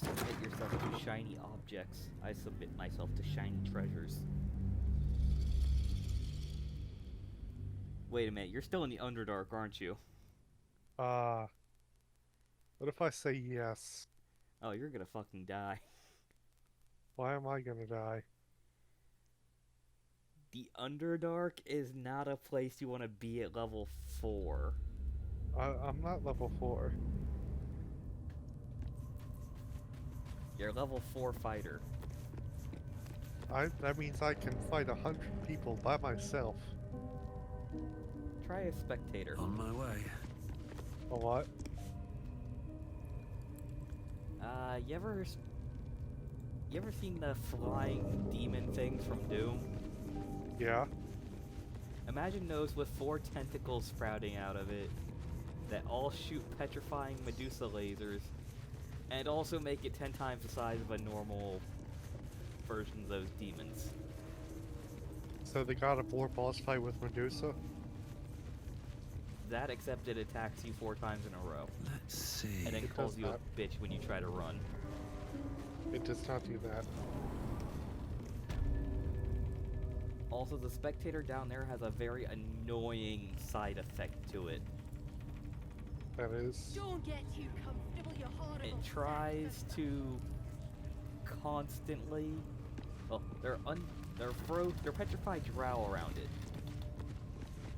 submit yourself to shiny objects. I submit myself to shiny treasures. Wait a minute, you're still in the Underdark, aren't you? What if I say yes? Oh, you're gonna fucking die. Why am I gonna die? The Underdark is not a place you want to be at level 4. I'm not level 4. You're a level 4 fighter. That means I can fight 100 people by myself. Try a spectator. On my way. A what? You ever seen the flying demon things from Doom? Yeah. Imagine those with 4 tentacles sprouting out of it that all shoot petrifying Medusa lasers and also make it 10 times the size of a normal version of those demons. So they got a war boss fight with Medusa? That except it attacks you 4 times in a row. Let's see. And then It calls does you not. a bitch when you try to run. It does not do that. Also, the spectator down there has a very annoying side effect to it. That is... Don't get too comfortable, you horrible. It tries to constantly... Well, they're petrified drow around it.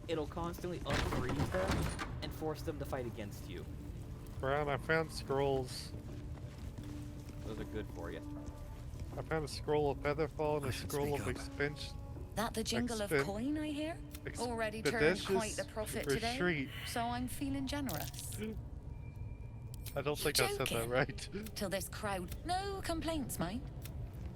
It'll constantly unfreeze them and force them to fight against you. Brown, I found scrolls. Those are good for you. I found a scroll of Featherfall and I a should scroll speak of up. expense. That the jingle of coin I hear? Already turned quite the profit today, Retreat. so I'm feeling generous. I don't think I said that Joking. right. Till this crowd... No complaints, mate.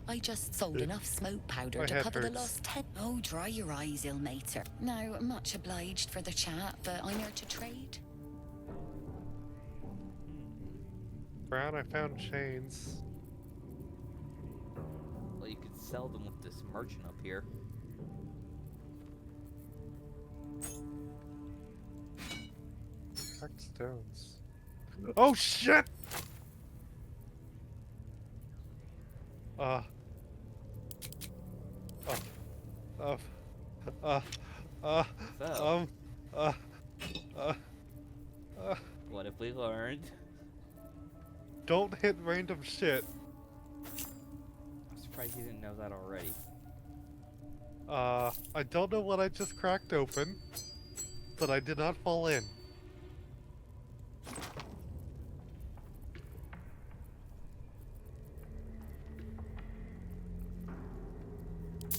I just sold enough smoke powder My to head cover the hurts. lost 10... Oh, dry your eyes, ill-mater. Now, much obliged for the chat, but I'm here to trade. Brown, I found chains. Well, you could sell them with this merchant up here. Cracked stones. Oh shit! Uh. Uh. Uh. Uh. So, Uh. Uh. what have we learned? Don't hit random shit. I'm surprised you didn't know that already. I don't know what I just cracked open, but I did not fall in.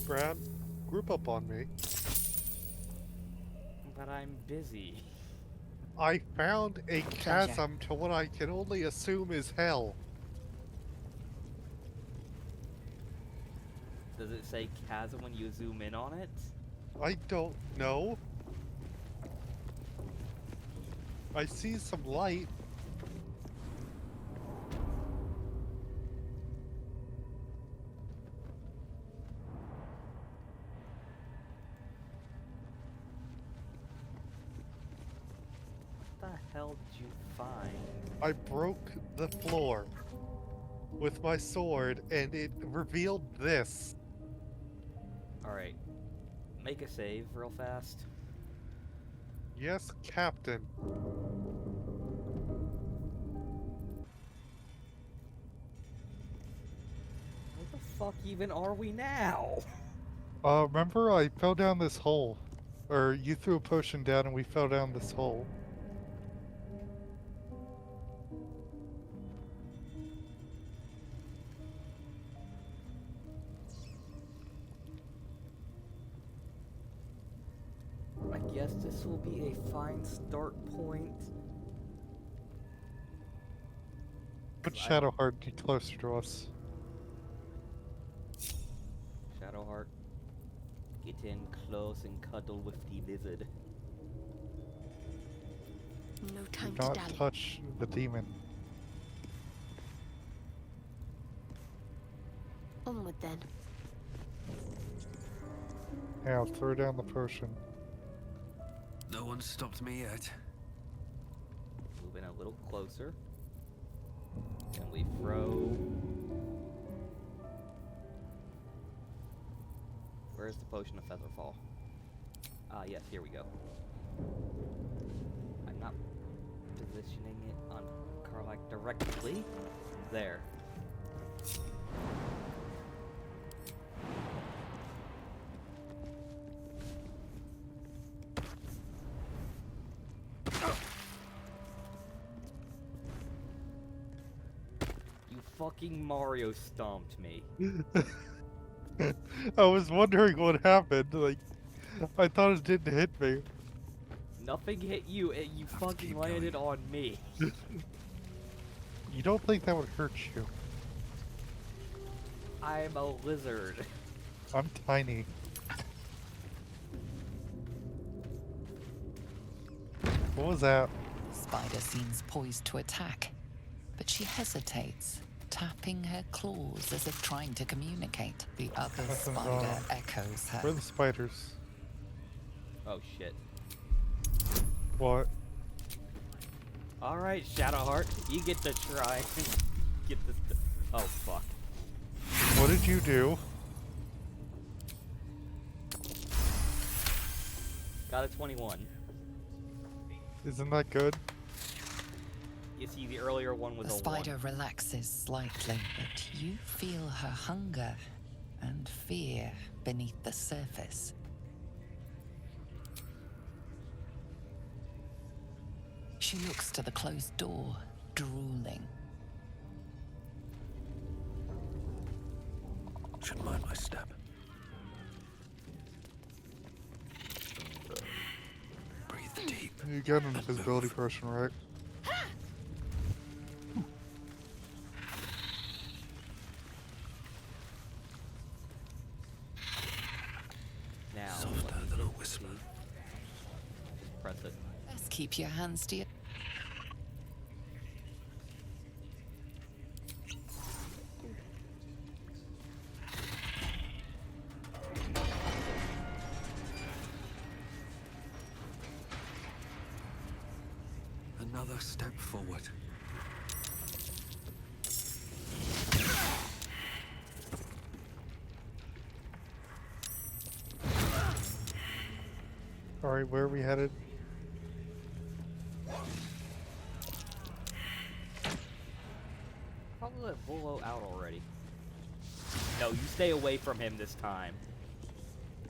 Brad, group up on me. But I'm busy. I found a chasm to what I can only assume is hell. Does it say chasm when you zoom in on it? I don't know. I see some light. What the hell did you find? I broke the floor with my sword and it revealed this. Alright. Make a save real fast. Yes, Captain. Where the fuck even are we now? Remember I fell down this hole. Or you threw a potion down and we fell down this hole. I guess this will be a fine start point. Put Shadowheart get closer to us. Shadowheart, get in close and cuddle with the lizard. No Do time not to dally. touch the demon. Onward then. Yeah, I'll throw down the potion. No one's stopped me yet. Move in a little closer. And we throw Where's the potion of Featherfall? Ah, yes, here we go. I'm not positioning it on Karlach directly. There. You fucking Mario stomped me. I was wondering what happened. Like, I thought it didn't hit me. Nothing hit you, you Have to fucking keep landed going. on me. You don't think that would hurt you? I'm a lizard. I'm tiny. What was that? Spider seems poised to attack, but she hesitates, tapping her claws as if trying to communicate. The other Nothing's spider wrong. echoes Where her. are the spiders? Oh shit. What? Alright, Shadowheart, you get to try. Get this. Oh fuck. What did you do? Got a 21. Isn't that good? You see, the earlier one was The a spider 1. relaxes slightly, but you feel her hunger and fear beneath the surface. She looks to the closed door, drooling. Should mind my step. Breathe deep. You got an invisibility potion, right? Now, Softer than a whisper. just press it. Best keep your hands to your... Another step forward. Alright, where are we headed? Probably let Volo out already. No, you stay away from him this time.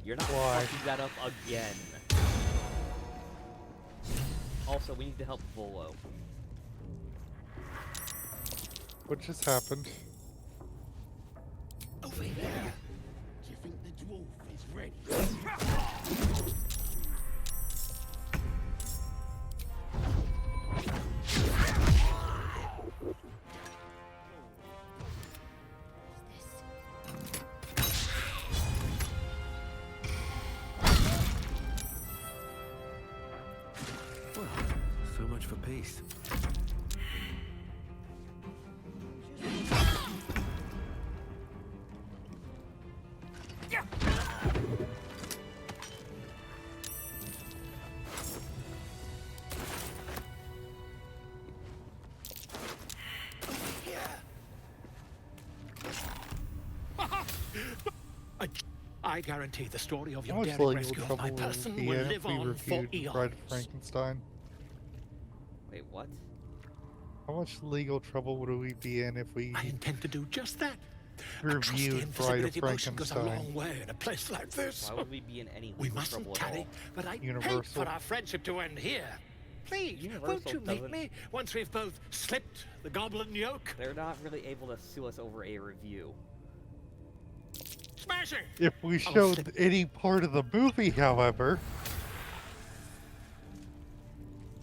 You're not Why? fucking that up again. Also, we need to help Volo. What just happened? Over here. Do you think the dwarf is ready? Well, so much for peace. I guarantee the story of How your much daring legal rescue of trouble my will person we be will in if live we on for reviewed Bride of eons. Frankenstein? Wait, what? How much legal trouble would we be in if we I intend to do just that. A trusty reviewed Bride of invisibility motion goes a Frankenstein? long way in a place like this. Why would we be in any We legal mustn't trouble at tarry, all? but I hate Universal. for our friendship to end here. Please, Universal won't you meet doesn't- me once we've both slipped the goblin yoke? They're not really able to sue us over a review. Smashing! If we I'll showed slip- any part of the movie, however,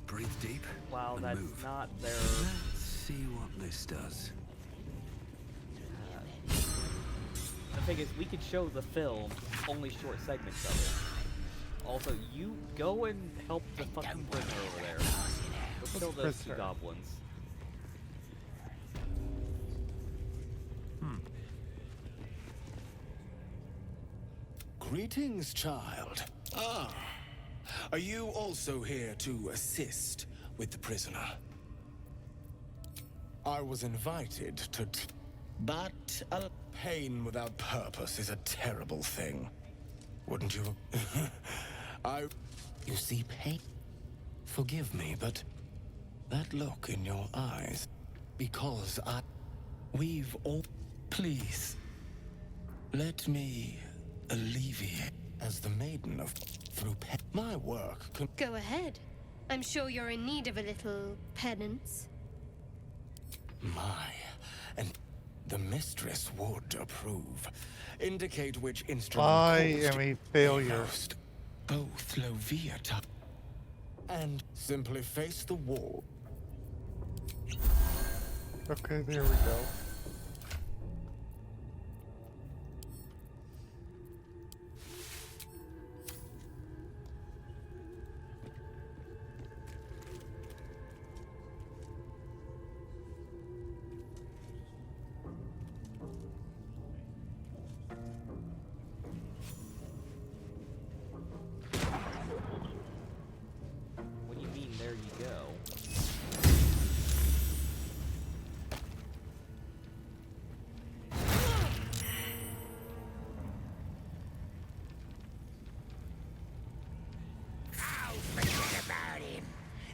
Breathe deep. Wow, and that's move. not their... Let's see what this does. The thing is, we could show the film, only short segments of it. Also, you go and help the fucking prisoner over there. Go kill those two prisoner? goblins. Greetings, child. Ah, are you also here to assist with the prisoner? I was invited but a pain without purpose is a terrible thing. Wouldn't you? You see pain? Forgive me, but that look in your eyes, because we've all... Please, let me alleviate as the maiden of... Through my work can... Go ahead. I'm sure you're in need of a little penance. My, and the mistress would approve. Indicate which instrument I caused am a failure. most. Both Loviata and simply face the wall. Okay, there we go. What do you mean, there you go? Oh, forget about him.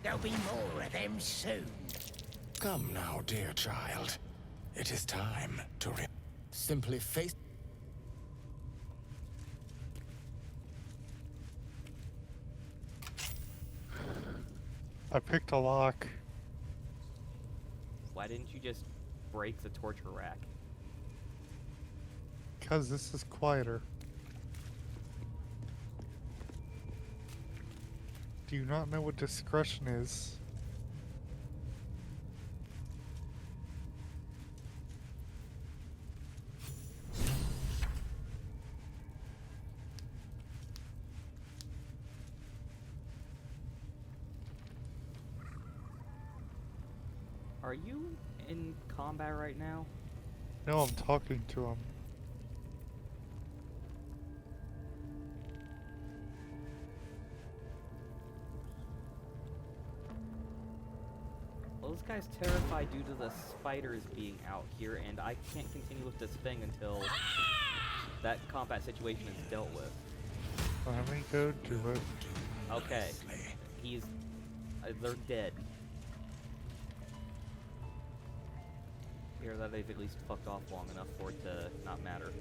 There'll be more of them soon. Come now, dear child. It is time to simply face... I picked a lock. Why didn't you just break the torture rack? Because this is quieter. Do you not know what discretion is? Are you in combat right now? No, I'm talking to him. Well, this guy's terrified due to the spiders being out here, and I can't continue with this thing until that combat situation is dealt with. Let me go do it. Okay. He's... they're dead. Here, that they've at least fucked off long enough for it to not matter.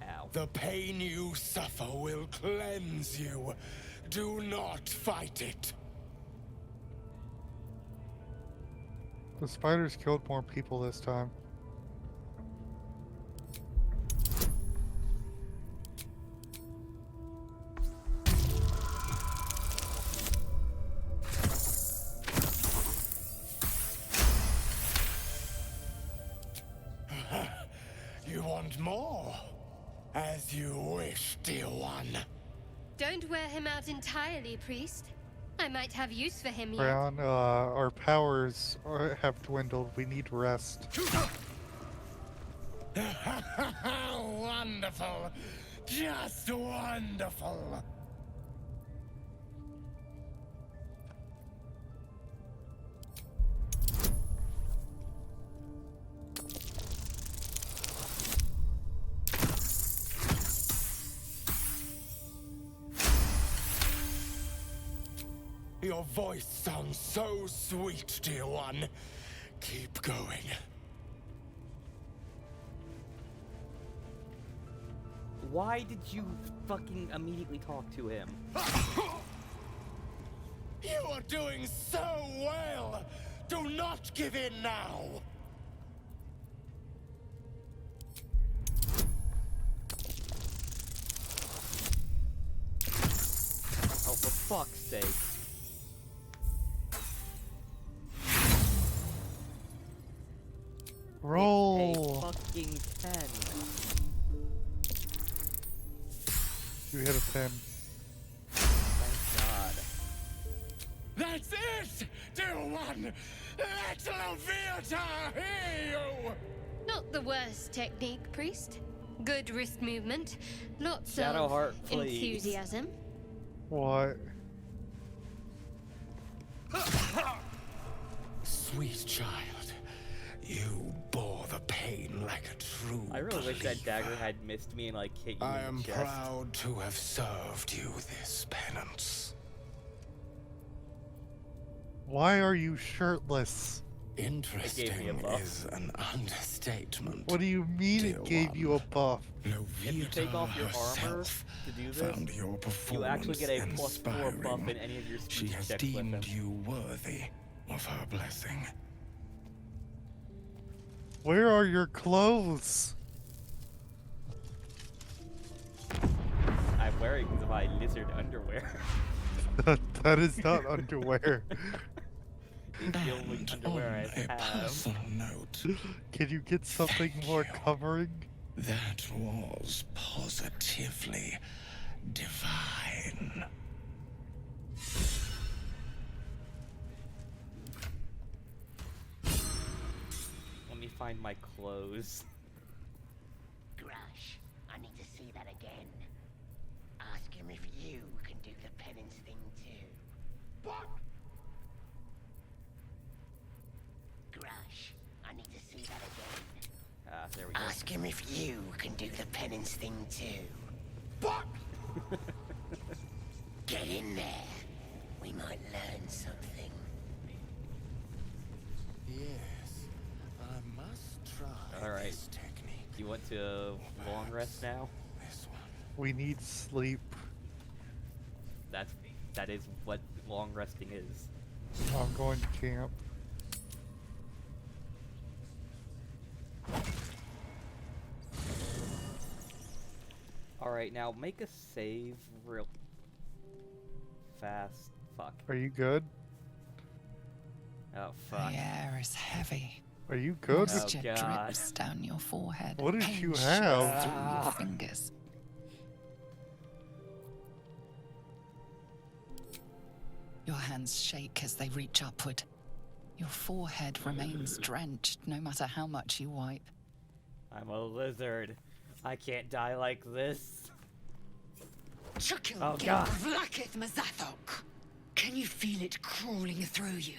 Ow. The pain you suffer will cleanse you. Do not fight it. The spiders killed more people this time. You want more? As you wish, dear one. Don't wear him out entirely, priest. I might have use for him yet. Brown, our powers have dwindled. We need rest. Wonderful. Just wonderful. Your voice sounds so sweet, dear one. Keep going. Why did you fucking immediately talk to him? You are doing so well! Do not give in now! Oh, for fuck's sake. Roll! A fucking 10. You hit a 10. Thank God. That's it, dear one! Let Loviata hear you! Not the worst technique, priest. Good wrist movement. Lots Shadow of Heart, please. enthusiasm. What? Sweet child, you bore the pain like a true I really wish that dagger believer. had missed me and like hit you I in am the chest. proud to have served you this penance. Why are you shirtless? Interesting buff. is an understatement. What do you mean Dear it gave you a one. buff? If you take off your armor herself to do this, found your you performance actually get a +4 buff inspiring. in any of your She speech has checks with him. deemed you worthy of her blessing. Where are your clothes? I'm wearing my lizard underwear. That is not underwear. It's the only And underwear on I a have. personal note, Can you get something Thank more you. covering? that was positively divine. Let me find my clothes. Grush, I need to see that again. Ask him if you can do the penance thing too. What? Grush, I need to see that again. Ah, there we go. Ask him if you can do the penance thing too. What? Get in there. We might learn something. Yes, I must try All right. this technique. You want to long rest now? This one. We need sleep. That is what long resting is. I'm going to camp. All right, now make a save real fast. Fuck. Are you good? Oh The fuck. air is heavy. Are you good? Oh, Moisture God. drips down your forehead. What did pain you shoots have? through your fingers. Your hands shake as they reach upward. Your forehead remains drenched no matter how much you wipe. I'm a lizard. I can't die like this. Oh, God. Can you feel it crawling through you?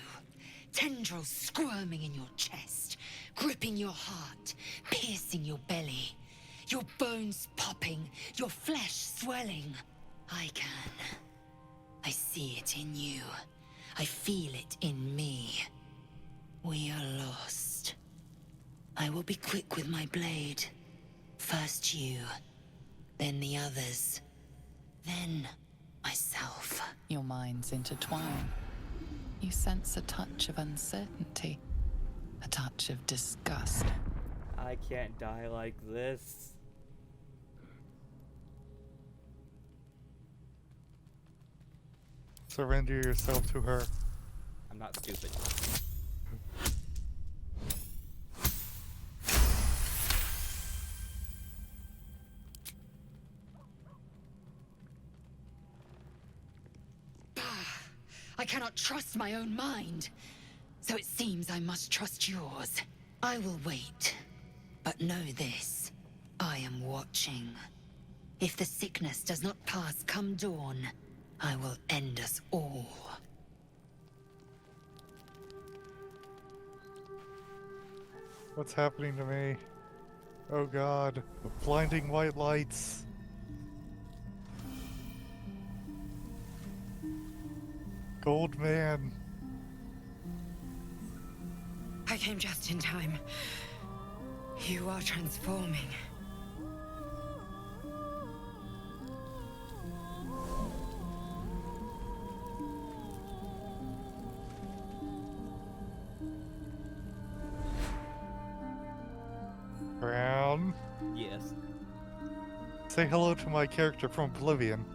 Tendrils squirming in your chest, gripping your heart, piercing your belly. Your bones popping, your flesh swelling. I can. I see it in you. I feel it in me. We are lost. I will be quick with my blade. First you, then the others, then myself. Your minds intertwine. You sense a touch of uncertainty, a touch of disgust. I can't die like this. Surrender yourself to her. I'm not stupid. I cannot trust my own mind. So it seems I must trust yours. I will wait. But know this. I am watching. If the sickness does not pass come dawn, I will end us all. What's happening to me? Oh god. Blinding white lights. Gold man. I came just in time. You are transforming. Brown. Yes. Say hello to my character from Oblivion.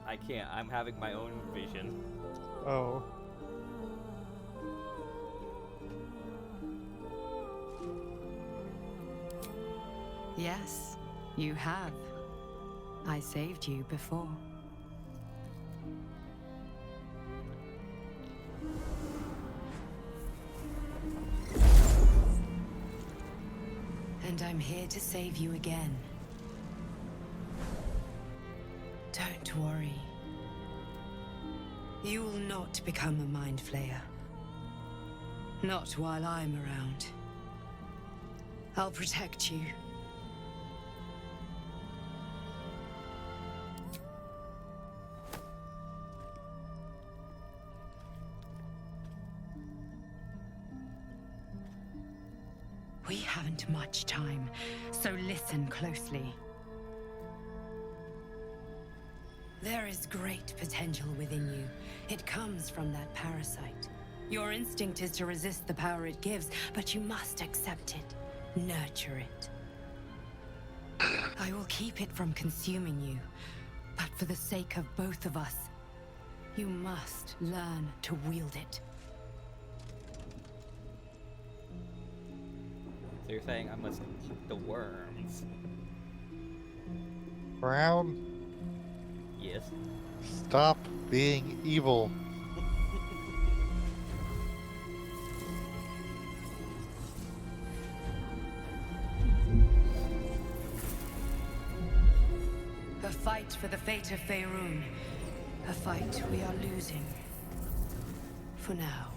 I can't. I'm having my own vision. Oh. Yes, you have. I saved you before. And I'm here to save you again. Don't worry. You will not become a mind flayer. Not while I'm around. I'll protect you We haven't much time, so listen closely. There is great potential within you. It comes from that parasite. Your instinct is to resist the power it gives, but you must accept it, nurture it. I will keep it from consuming you, but for the sake of both of us, you must learn to wield it. So you're saying I must eat the worms? Brown, Yes. stop being evil. A fight for the fate of Faerun. A fight we are losing. For now.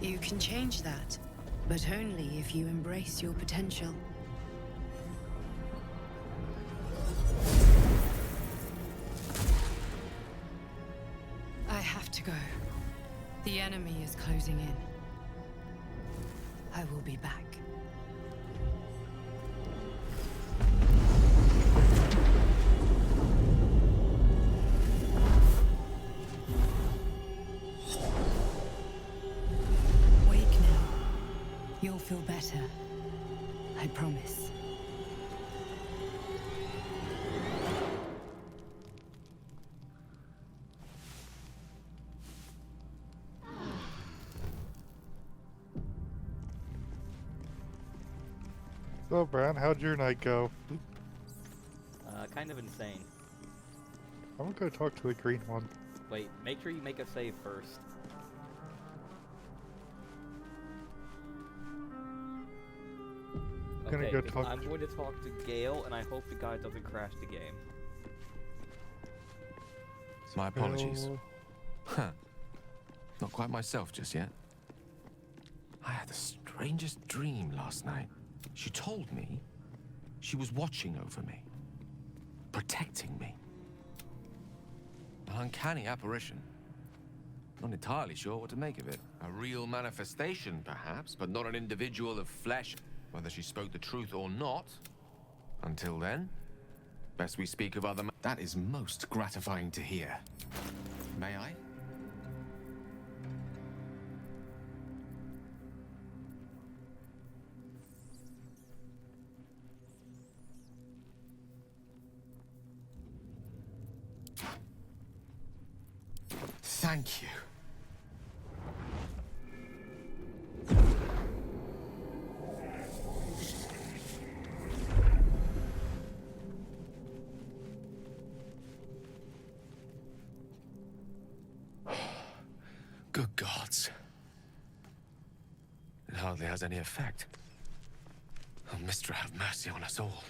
You can change that, but only if you embrace your potential. I have to go. The enemy is closing in. I will be back. Wake now. You'll feel better. I promise. So, Brown, how'd your night go? Kind of insane. I'm gonna go talk to the green one. Wait, make sure you make a save first. Gonna Okay, go 'cause talk I'm to- going to talk to Gale, and I hope the guy doesn't crash the game. My apologies. Bill- Huh. Not quite myself just yet. I had the strangest dream last night. She told me she was watching over me, protecting me. An uncanny apparition. Not entirely sure what to make of it. A real manifestation, perhaps, but not an individual of flesh. Whether she spoke the truth or not. Until then, best we speak of other. That is most gratifying to hear. May I? Thank you. Good gods. It hardly has any effect. Oh, Mistra, have mercy on us all.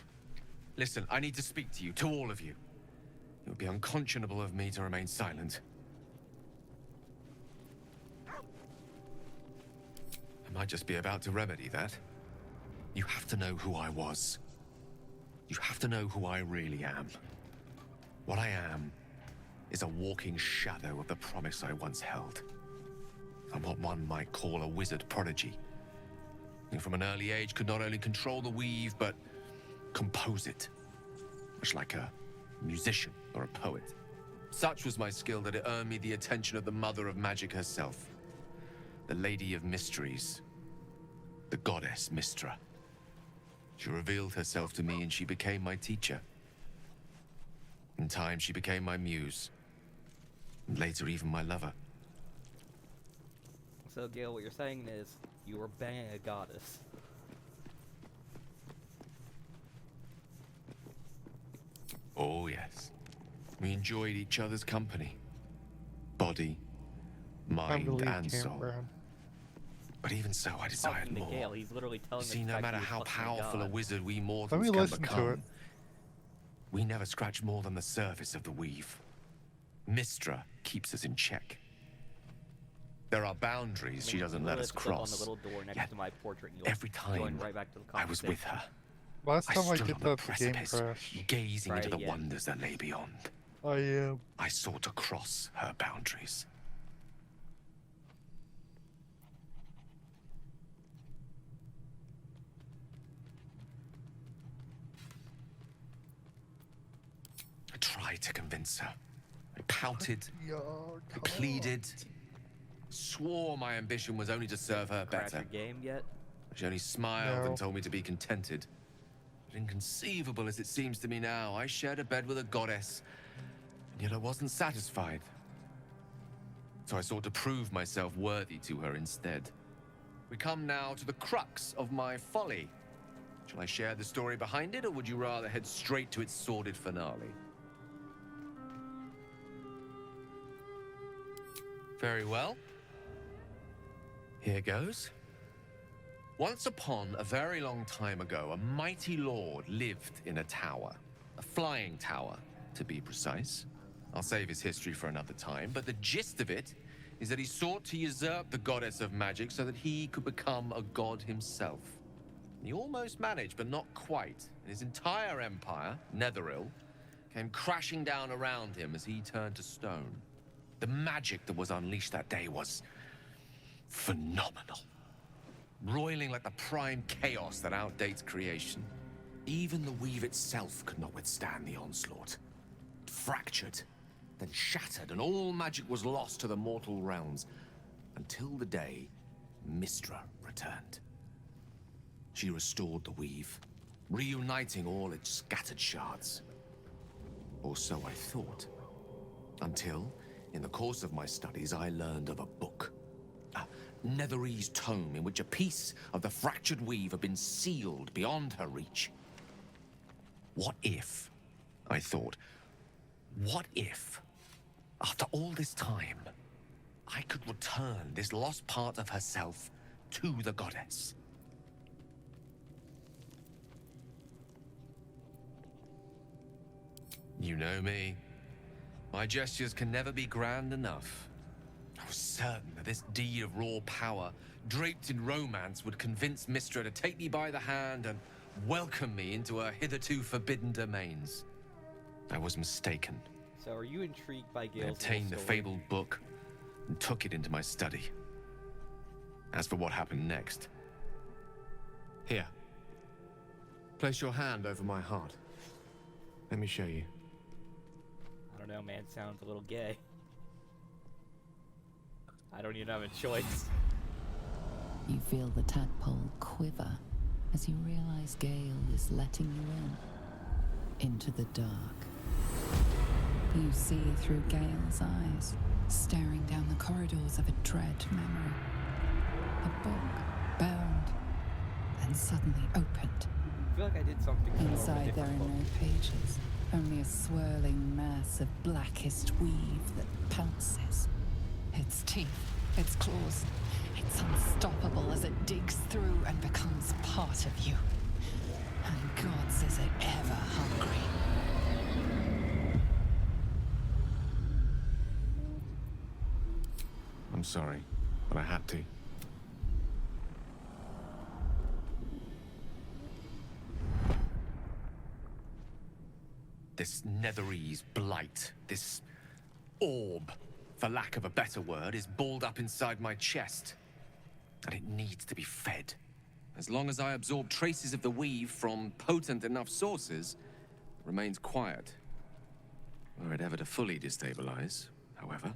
Listen, I need to speak to you, to all of you. It would be unconscionable of me to remain silent. I might just be about to remedy that. You have to know who I was. You have to know who I really am. What I am is a walking shadow of the promise I once held. I'm what one might call a wizard prodigy. Who from an early age could not only control the weave, but compose it. Much like a musician or a poet. Such was my skill that it earned me the attention of the mother of magic herself. The Lady of Mysteries. The goddess Mistra. She revealed herself to me and she became my teacher. In time, she became my muse. And later, even my lover. So, Gale, what you're saying is you were banging a goddess. Oh, yes. We enjoyed each other's company. Body, Time to mind, leave and Camp soul. Brown. But even so, I desired Talking to more. Gale, he's literally telling us See, the no fact matter he was how fucking powerful a god. wizard we Let mortals me can listen to become, it. we never scratch more than the surface of the weave. Mistra keeps us in check. There are boundaries she doesn't let us Click on the cross. little door next Yet to my portrait, and you'll every join time right back to the I was with her, Last I time I stood did on the that, the game precipice, crashed. gazing Try into it the again. wonders that lay beyond. I am. I sought to cross her boundaries. tried to convince her. I pouted, Yeah, I come pleaded, swore my ambition was only to serve her Crash better. your game yet? She only smiled No. and told me to be contented. But inconceivable as it seems to me now, I shared a bed with a goddess, and yet I wasn't satisfied. So I sought to prove myself worthy to her instead. We come now to the crux of my folly. Shall I share the story behind it, or would you rather head straight to its sordid finale? Very well. Here goes. Once upon a very long time ago, a mighty lord lived in a tower. A flying tower, to be precise. I'll save his history for another time, but the gist of it is that he sought to usurp the goddess of magic so that he could become a god himself. He almost managed, but not quite. And his entire empire, Netheril, came crashing down around him as he turned to stone. The magic that was unleashed that day was phenomenal. Roiling like the prime chaos that outdates creation. Even the weave itself could not withstand the onslaught. It fractured, then shattered, and all magic was lost to the mortal realms, until the day Mystra returned. She restored the weave, reuniting all its scattered shards. Or so I thought. Until, in the course of my studies, I learned of a book. A Netherese tome in which a piece of the fractured weave had been sealed beyond her reach. What if, I thought, what if, after all this time, I could return this lost part of herself to the goddess? You know me. My gestures can never be grand enough. I was certain that this deed of raw power, draped in romance, would convince Mystra to take me by the hand and welcome me into her hitherto forbidden domains. I was mistaken. So are you intrigued by I Gale's obtained the little story? fabled book and took it into my study. As for what happened next... Here. Place your hand over my heart. Let me show you. I don't know, man. Sounds a little gay. I don't even have a choice. You feel the tadpole quiver as you realize Gale is letting you into the dark. You see through Gale's eyes, staring down the corridors of a dread memory. A book bound and suddenly opened. I feel like I did something wrong with a Inside there are different no book. pages, only a swirling mass of blackest weave that pounces. Its teeth, its claws, it's unstoppable as it digs through and becomes part of you. And gods, is it ever hungry. I'm sorry, but I had to. This Netherese blight, this orb, for lack of a better word, is balled up inside my chest. And it needs to be fed. As long as I absorb traces of the weave from potent enough sources, it remains quiet. Were it ever to fully destabilize, however.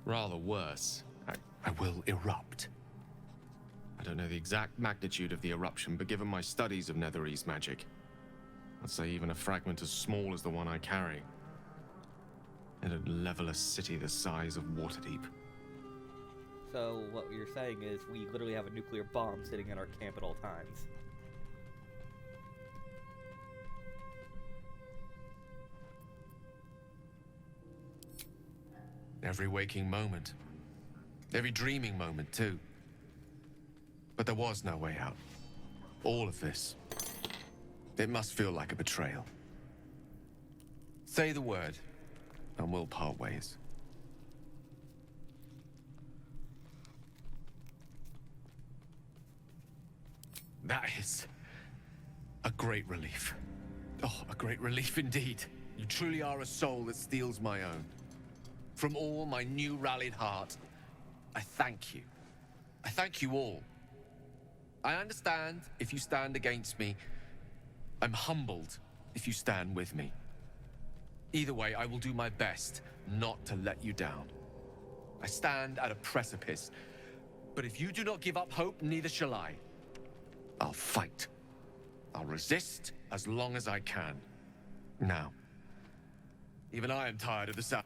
Rather worse. I will erupt. I don't know the exact magnitude of the eruption, but given my studies of Netherese magic, I'd say even a fragment as small as the one I carry, it'd level a city the size of Waterdeep. So what you're saying is we literally have a nuclear bomb sitting in our camp at all times. Every waking moment. Every dreaming moment, too. But there was no way out. All of this. It must feel like a betrayal. Say the word, and we'll part ways. That is a great relief. Oh, a great relief indeed. You truly are a soul that steals my own. From all my new rallied heart, I thank you. I thank you all. I understand if you stand against me, I'm humbled if you stand with me. Either way, I will do my best not to let you down. I stand at a precipice, but if you do not give up hope, neither shall I. I'll fight. I'll resist as long as I can. Now, even I am tired of the sound.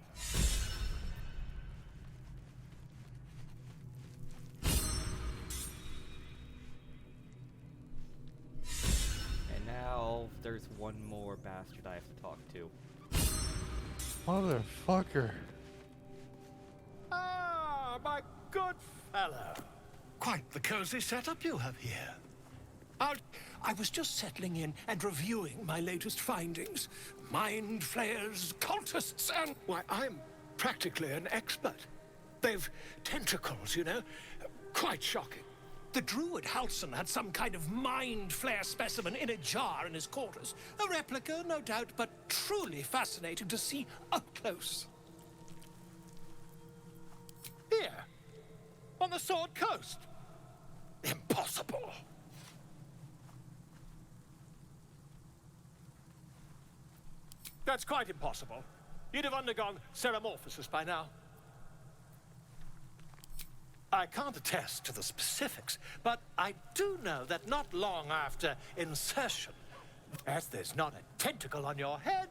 And now there's one more bastard I have to talk to. Motherfucker. Ah, my good fellow. Quite the cozy setup you have here. I was just settling in and reviewing my latest findings. Mind flayers, cultists, and... Why, I'm practically an expert. They've tentacles, you know. Quite shocking. The druid Halson had some kind of mind flare specimen in a jar in his quarters. A replica, no doubt, but truly fascinating to see up close. Here, on the Sword Coast. Impossible. That's quite impossible. You'd have undergone ceramorphosis by now. I can't attest to the specifics, but I do know that not long after insertion, as there's not a tentacle on your head,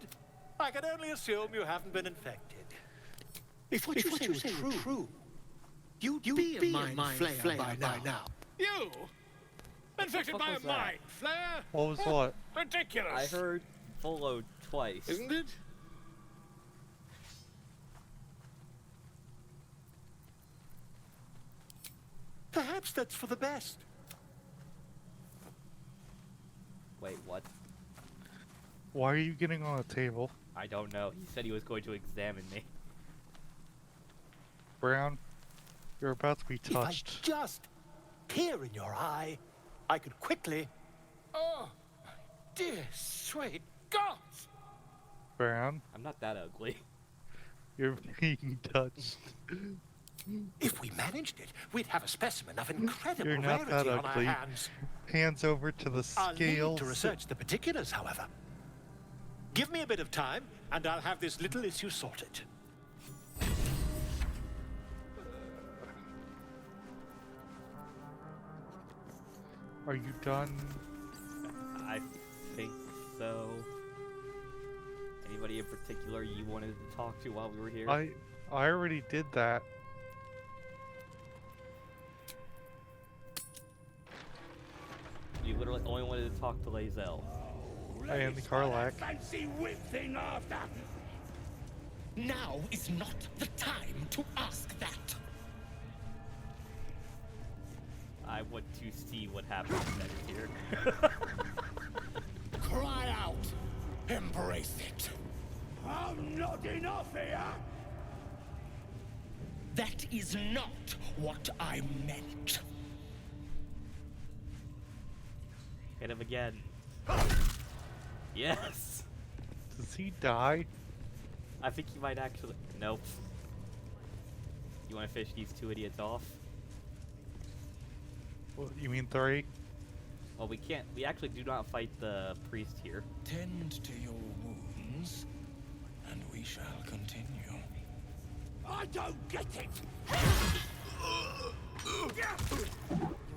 I can only assume you haven't been infected. If what you say was true, you'd be a mind flayer by now. You? Infected by a mind flare? What was what? Ridiculous. I heard full load twice. Isn't it? Perhaps that's for the best. Wait, what? Why are you getting on a table? I don't know. He said he was going to examine me. Brown, you're about to be touched. If I just peer in your eye, I could quickly... Oh, my dear sweet gods! Brown, I'm not that ugly. you're being touched. If we managed it, we'd have a specimen of incredible You're not rarity that on our ugly. hands. Hands over to the I'll need scales. to research the particulars, however. Give me a bit of time, and I'll have this little issue sorted. Are you done? I think so. Anybody in particular you wanted to talk to while we were here? I already did that. You literally only wanted to talk to Lae'zel. And Karlak. Fancy whip thing after. Now is not the time to ask that. I want to see what happens next here. Cry out. Embrace it. I'm not enough here. That is not what I meant. Hit him again. Yes! Does he die? I think he might actually... Nope. You want to fish these two idiots off? What, you mean 3? Well, we can't... We actually do not fight the priest here. Tend to your wounds, and we shall continue. I don't get it.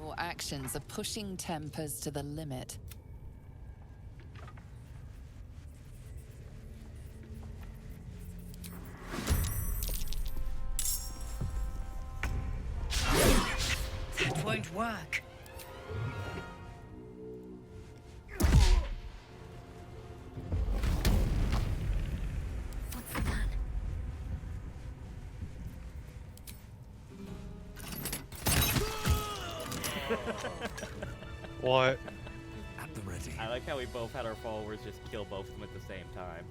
Your actions are pushing tempers to the limit. That won't work. What's the plan? What? At the ready. I like how we both had our followers just kill both of them at the same time.